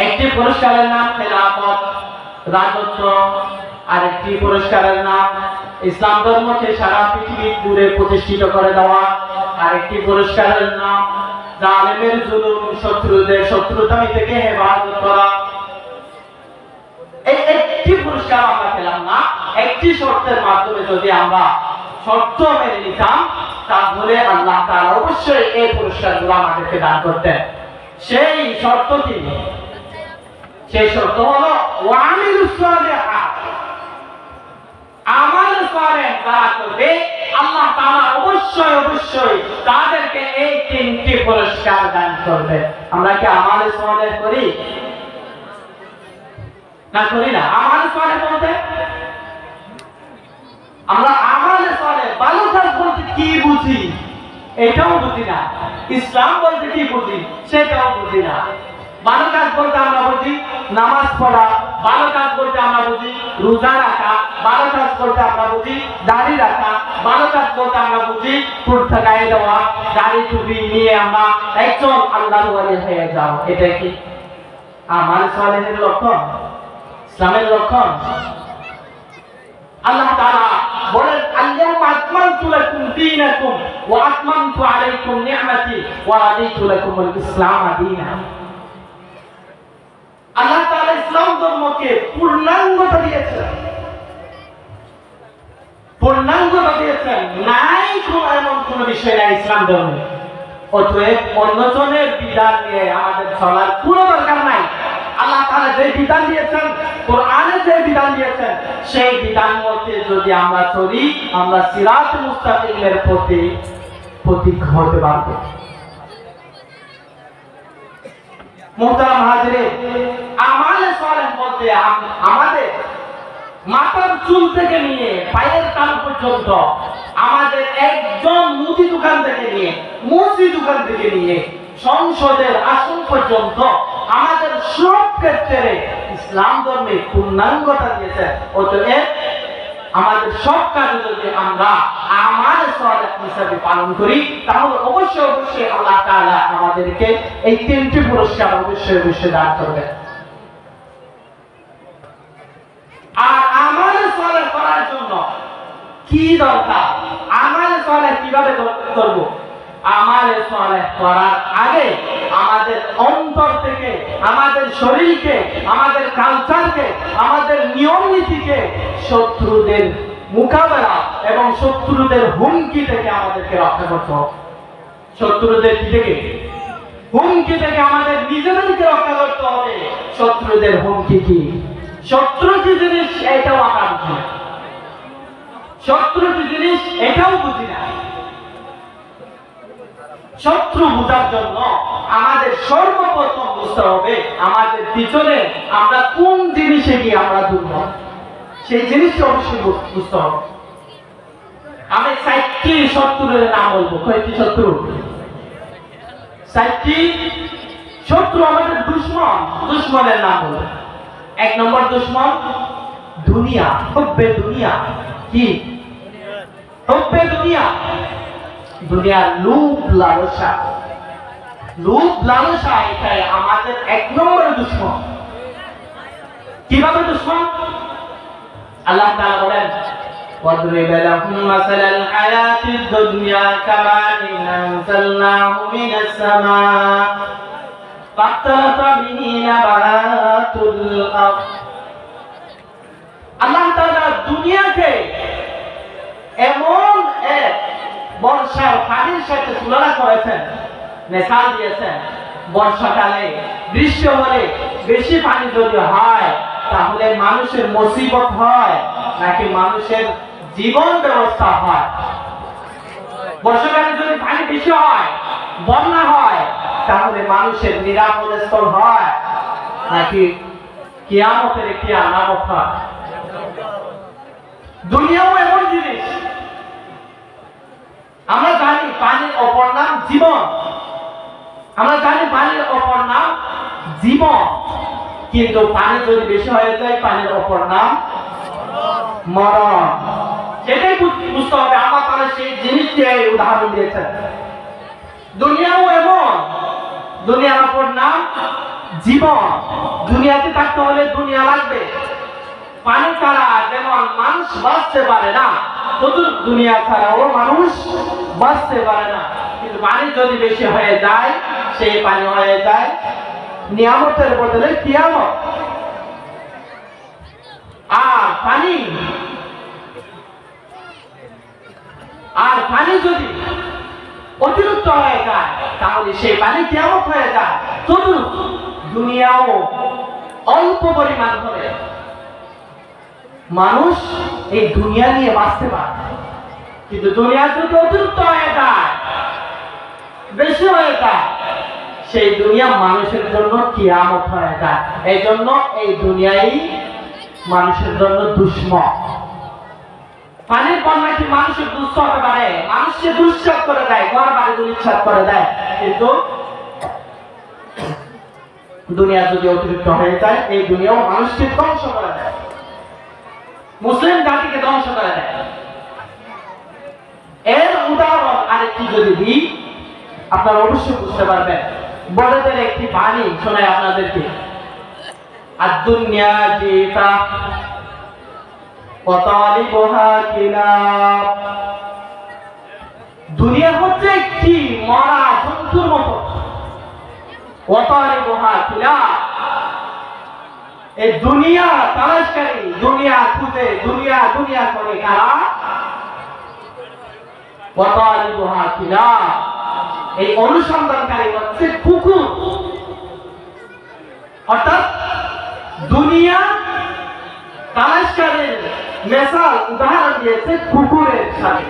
একটি পুরস্কারের নাম খেলাফত, রাজত্ব, আর একটি পুরস্কারের নাম ইসলাম ধর্মকে সারা পৃথিবী জুড়ে প্রতিষ্ঠিত করে দেওয়া, আর একটি পুরস্কারের নাম জালেমের জুলুম, শত্রুদের শত্রুতামি থেকে হেফাজত করা। এই একটি পুরস্কার আমরা পেলাম না। একটি শর্তের মাধ্যমে যদি আমরা শর্ত মেনে নিতাম তাহলে আল্লাহ তাআলা অবশ্যই এই পুরস্কারগুলো আমাদেরকে দান করতেন। সেই শর্ত কি? সেই শর্ত হলো ওয়ামিলুস সালিহাত। আমাল সালেহ যারা করবে আল্লাহ তাআলা অবশ্যই তাদেরকে এই তিনটি পুরস্কার দান করবে। আমরা কি আমাল সালেহ করি না করি না? আমাল সালেহ বলতে আমরা আমাল সালেহ ভালো কাজ বলতে কি বুঝি এটাও বুঝি না। ইসলাম বলতে কি বুঝি সেটাও বুঝি না। ভালো কাজ বলতে আমরা বুঝি নামাজ পড়া, ভালো কাজ বলতে আমরা বুঝি রোজা রাখা, ভালো কাজ বলতে আমরা বুঝি দাড়ি রাখা, ভালো কাজ বলতে আমরা বুঝি কুর্তা গায়ে দেওয়া, দাড়ি টুপি নিয়ে আমরা একজন আল্লাহর ওয়ালি হয়ে যাও। এটা কি আমাল সালেহের লক্ষণ? ইসলামের লক্ষণ? আল্লাহ তাআলা বলেন, আল-ইয়াওমা আকমালতু লাকুম দীনাকুম ওয়া আতমামতু আলাইকুম নি'মাতি ওয়া রাদিতু লাকুমুল ইসলাম দীনান। আল্লাহ তাআলা ইসলাম ধর্মকে পূর্ণাঙ্গতা দিয়েছেন, পূর্ণাঙ্গতা দিয়েছেন। নাই এমন কোন বিষয় নাই ইসলাম ধর্মে। অতএব অন্যজনের বিধান নিয়ে আমাদের চলার কোনো দরকার নাই। আল্লাহ তাআলা যে বিধান দিয়েছেন, কোরআনে যে বিধান দিয়েছেন, সেই বিধান মতে যদি আমরা চলি আমরা সিরাতুল মুস্তাকিমের পথিক হতে পারব। মুহতারাম হাজিরিন, আমাল সালেহ বলতে আমাদের মাথার চুল থেকে নিয়ে পায়ের কান পর্যন্ত, আমাদের একজন মুদি দোকান থেকে নিয়ে মুদি দোকান থেকে নিয়ে সংসদের আসন পর্যন্ত আমাদের সব ক্ষেত্রে ইসলাম ধর্মে পূর্ণাঙ্গতা দিয়েছে। অতএব আমাদের সব কাজ যদি আমরা আমাল সালেহ হিসেবে পালন করি তাহলে অবশ্যই আল্লাহ তাআলা আমাদেরকে এই তিনটি পুরস্কার অবশ্যই দান করবেন। আর আমাল সালেহ করার জন্য কি দরকার? আমাল সালেহ কিভাবে করব? আমাল সালেহ করার আগে আমাদের অন্তর থেকে, আমাদের শরীরকে, আমাদের কালচারকে, আমাদের নিয়ম নীতিকে শত্রুদের মোকাবেলা এবং শত্রুদের হুমকি থেকে আমাদেরকে রক্ষা করতে হবে। শত্রুদের থেকে হুমকি থেকে আমাদের নিজেদেরকে রক্ষা করতে হবে। শত্রুদের হুমকি কি? শত্রু কি জিনিস এটাও আমরা বুঝি না। শত্রু কি জিনিস এটাও বুঝি না। শত্রু বোঝার জন্য আমাদের সর্বপ্রথম বুঝতে হবে আমাদের পিছনে আমরা কোন জিনিসে গিয়ে আমরা দুর্বল, সেই জিনিসটা অবশ্যই বুঝতে হবে। আমি 4টি শত্রুর নাম বলবো। কয়েকটি শত্রু? চারটি শত্রু আমাদের দুশ্মন, দুশ্মনের নাম হলো, 1 নম্বর দুশ্মন দুনিয়া, হুব্বে দুনিয়া। কি হুব্বে দুনিয়া? দুনিয়ার লোভ লালসা, লোভ লালসা এটাই আমাদের 1 নম্বর দুশ্মন। কিভাবে দুশ্মন? আল্লাহ তাআলা বলেন وَاضْرِبْ لَهُم مَّثَلَ الْحَيَاةِ الدُّنْيَا كَمَاءٍ أَنزَلْنَاهُ مِنَ السَّمَاءِ فَاخْتَلَطَ بِهِ نَبَاتُ الْأَرْضِ। আল্লাহ তাআলা দুনিয়াকে এমন এক বর্ষার পানির সাথে তুলনা করেছেন, মিসাল দিয়েছেন। বর্ষাকালে বৃষ্টি হলে বেশি পানি যদি হয় তাহলে মানুষের মুসিবত হয় নাকি মানুষের জীবন ব্যবস্থা হয়? বর্ষাকালে যদি পানি বেশি হয়, বন্যা হয়, তাহলে মানুষের নিরাপদ স্থল হয় নাকি কিয়ামতের একটি আলামত হয়? দুনিয়াও এমন জিনিস, আমরা জানি পানির অপর নাম জীবন, আমরা জানি পানির অপর নাম জীবন, কিন্তু পানি যদি বেশি হয়ে যায় পানির অপর নাম মরণ। সেটাই বুঝতে হবে। আল্লাহ তাআলা সেই জিনিসটি উদাহরণ দিয়েছেন। দুনিয়াও এমন, দুনিয়ার অপর নাম জীবন। দুনিয়াতে থাকতে হলে দুনিয়া লাগবে। পানি ছাড়া যেমন মানুষ বাঁচতে পারে না, শুধু দুনিয়া ছাড়াও মানুষ বাঁচতে পারে না। কিন্তু পানি যদি বেশি হয়ে যায়, সেই পানি হয়ে যায় নিয়ামতের বদলে কিয়ামত। আর পানি যদি অতিরিক্ত হয়ে যায় তাহলে সেই পানি কিয়ামত হয়ে যায়। শুধু দুনিয়াও অল্প পরিমাণ হলে মানুষ এই দুনিয়া নিয়ে বাঁচতে পারে, কিন্তু দুনিয়া যদি অতিরিক্ত হয়ে যায়, বেশি হয়ে যায়, সেই দুনিয়া মানুষের জন্য কিয়ামত হয়ে যায়। এই জন্য এই দুনিয়াই মানুষের জন্য দুশ্মন। পানির বন্যা কি মানুষের দুঃস্থ হতে পারে? মানুষকে দুঃসাত করে দেয়, ঘর বাড়ি দুঃসাত করে দেয়, কিন্তু দুনিয়া যদি অতিরিক্ত হয়ে যায় এই দুনিয়াও মানুষকে ধ্বংস করে দেয়, মুসলিম জাতিকে ধ্বংস করে দেয়। এর উদাহরণ আরেকটি যদি দিই আপনারা অবশ্যই বুঝতে পারবেন। বড়দের একটি বাণী শোনায় আপনাদেরকে। আদ-দুনিয়া জিতা ওয়া তালিবুহা কিলাব। দুনিয়া হচ্ছে একটি মরা জন্তুর মতো। ওয়া তালিবুহা কিলাব, এই দুনিয়া তালাশকারী, দুনিয়া খুঁজে, দুনিয়া করে কারা? ওয়া তালিবুহা কিলাব, এই অনুসন্ধানকারী হচ্ছে কুকুর। অর্থাৎ দুনিয়া তালাশকারীর মিসাল উদাহরণ দিয়েছে কুকুরের সাথে।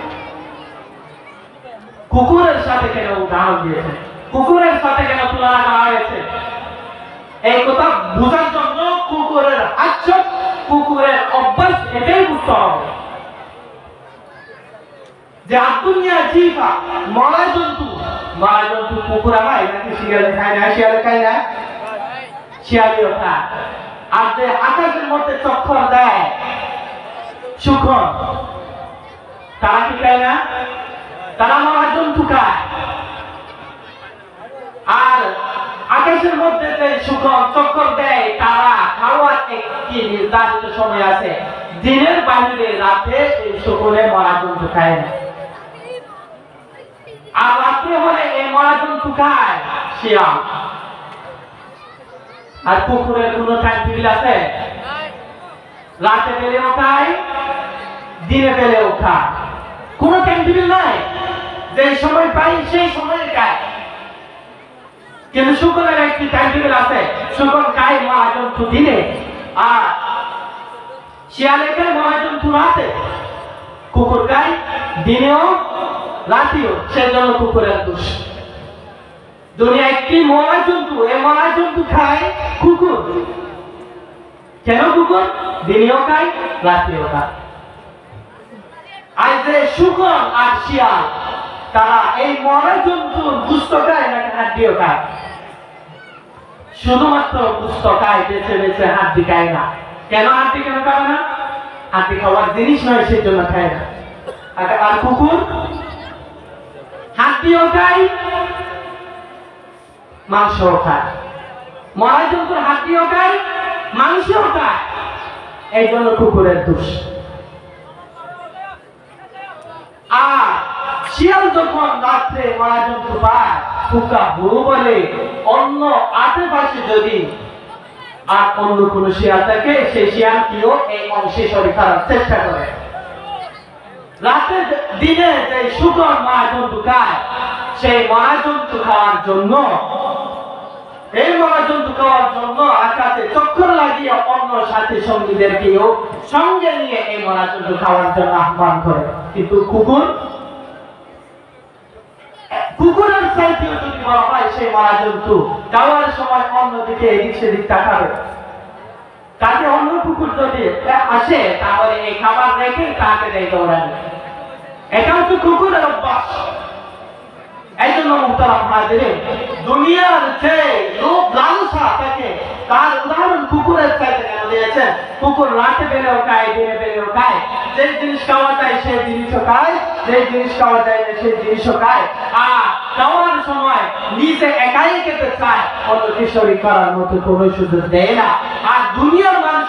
কুকুরের সাথে কেন উদাহরণ দিয়েছে, কুকুরের সাথে কেন তুলনা করা হয়েছে? এই কথা বোঝার জন্য কুকুরের আচরণ, কুকুরের অভ্যাস এটাই বুঝতে হবে যে দুনিয়া জিফা মরা জন্তু। মরা জন্তু কুকুর খায় নাকি শিয়ালে খায় না? শিয়ালে খায় না, শিয়ালিও খায়। আর যে আকাশের মধ্যে চক্কর দেয় শুকর, তারা কি খায় না? তারা মরা জন্তু খায়। আর আকাশের মধ্যে যে শুকর চক্কর দেয় তারা খাওয়ার একটি নির্ধারিত সময় আছে, দিনের বাইরে রাতে এই শুকরে মরা জন্তু খায় না। আর রাত্রে হলে এই মরা জন্তু খায় শিয়াল। আর কুকুরের কোনো টাইম টেবিল আছে? রাতে পেলেও খায়, দিনে পেলেও খায়, কোনো টাইম টেবিল নাই। যে সময় পাই সেই সময় খায়। কিন্তু শুকরের একটি টাইম টেবিল আছে। শুকর খায় মরা জন্তু দিনে, আর শিয়ালে খায় মরা জন্তু রাতে। কুকুর খায় দিনেও রাতেও, সেজন্য কুকুরের দোষ। দুনিয়া একটি মরা জন্তু, এই মরা জন্তু খায় কুকুর। কেন কুকুর দিনেও খায় রাতেও খায়? আর যে শুকর আর শিয়াল তারা এই মরা জন্তুর গোশত খায় নাকি হাড্ডিও খায়? শুধুমাত্র গোশত খায়, বেছে বেছে হাড্ডি খায় না। কেন হাড্ডি কেন খাবে না? হাড্ডি খাওয়ার জিনিস নয়, সেই জন্য খায় না। আর কুকুর হাড্ডিও খায়, মাংসও খায়। মরা জন্তুর হাড্ডিও খায়, মাংসও খায়, এই জন্য কুকুরের দোষ। আর শিয়াল যখন রাত্রে মরা জন্তু পায়, কুকা হু বলে, অন্য আশেপাশে যদি আর অন্য কোন শিয়াল থাকে, সেই শিয়ালটিও এই অংশে শরীর করার চেষ্টা করে। রাতে দিনে যে শুকর মরা জন্তু খায়, সেই মরা জন্তু খাওয়ার জন্য, এই মরা জন্তু খাওয়ার জন্য আকাশে চক্কর লাগিয়ে অন্য সাথী সঙ্গীদেরকেও সঙ্গে নিয়ে এই মরা জন্তু খাওয়ার জন্য আহ্বান করে। কিন্তু কুকুরের চাইতেও যদি বলা হয়, সেই মরা জন্তু খাওয়ার সময় অন্যদিকে এদিক সেদিক তাকাবে। তাকে অন্য কুকুর যদি আসে, তাহলে এই খাবার রেখে তাকে দৌড়াবে। এটা হচ্ছে কুকুরের অভ্যাস। এই জন্য মুহতারাম হাজিরিন, দুনিয়ার যে লোভ লালসা থাকে, তার উদাহরণ কুকুরের চাইতে কেন দিয়েছেন? কুকুর রাতে বেলেও খায়, দিনে বেলেও খায়। যে জিনিস খাওয়া যায় সেই জিনিসও খায়, যে জিনিস খাওয়া যায় না সেই জিনিসও খায়। আর খাওয়ার সময় নিজে একাই খেতে চায়, অন্যকে শরীক করার মতো কোনো সুযোগ দেয় না। আর দুনিয়ার মানুষ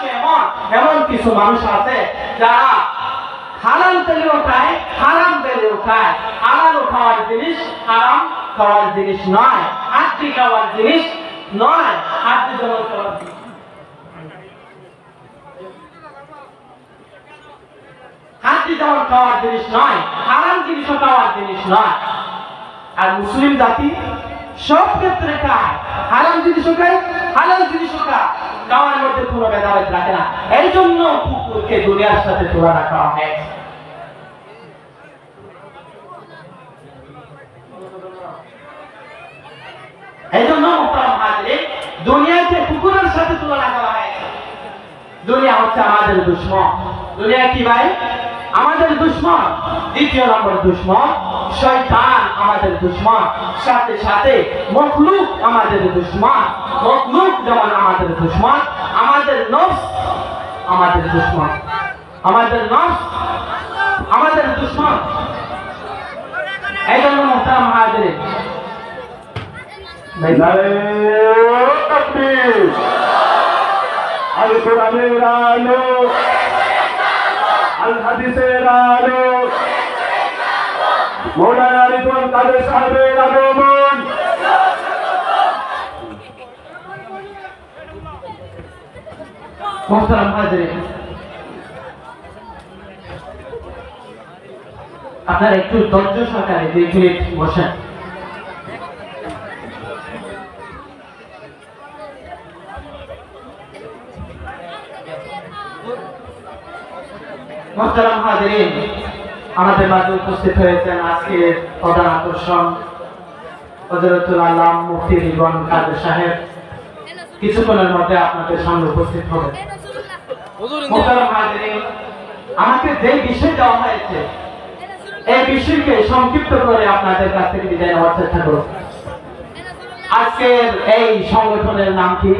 এমন কিছু মানুষ আছে যারা হালাল তেলেও খায়, হারাম তেলেও খায়। হালাল খাওয়ার জিনিস হারাম খাওয়ার জিনিস নয়, হাড্ডি খাওয়ার জিনিস নয়, হাড্ডি যেমন খাওয়ার জিনিস, হাড্ডি যেমন খাওয়ার জিনিস নয়, হারাম জিনিসও খাওয়ার জিনিস নয়। আর মুসলিম জাতি সব ক্ষেত্রে খায়, হারাম জিনিসও খায়, হালাল জিনিসও খায়, খাওয়ার মধ্যে কোনো ভেদাভেদ রাখে না। এই জন্য কুকুরকে দুনিয়ার সাথে তুলনা করা হয়। এই জন্য মুহতারাম হাজিরিন, দুনিয়াকে কুকুরের সাথে তুলনা করা হয়েছে। দুনিয়া হচ্ছে আমাদের দুশমন। দুনিয়া কি ভাই? আমাদের দুশমন। দ্বিতীয় নম্বর দুশমন শয়তান, আমাদের দুশমন। সাথে সাথে মখলুক আমাদের দুশমন। মখলুক যেমন আমাদের দুশমন, আমাদের নফস আমাদের দুশমন। আমাদের নফস আমাদের দুশমন। এই জন্য মুহতারাম হাজিরিন, আল কোরআনের আলো, আল হাদিসের আলো, মৌলানা রিদওয়ান কাদের সাহেবের আগমন। মুহতারাম হাজিরিন, আপনারা একটু ধৈর্য সহকারে 2 মিনিট বসেন। মুহতারাম হাজিরিন, আমাদের মাঝে উপস্থিত হয়েছেন আজকের প্রধান আকর্ষণ হযরতুল আল্লামা মুফতি রিদওয়ান কাদের সাহেব। কিছুক্ষণের মধ্যে আপনাদের সামনে উপস্থিত হবেন। মুহতারাম হাজিরিন, আমাকে যে বিষয় দেওয়া হয়েছে, এই বিষয়কে সংক্ষিপ্ত করে আপনাদের কাছ থেকে বিদায় নেওয়ার চেষ্টা করব। আজকের এই সংগঠনের নাম কি?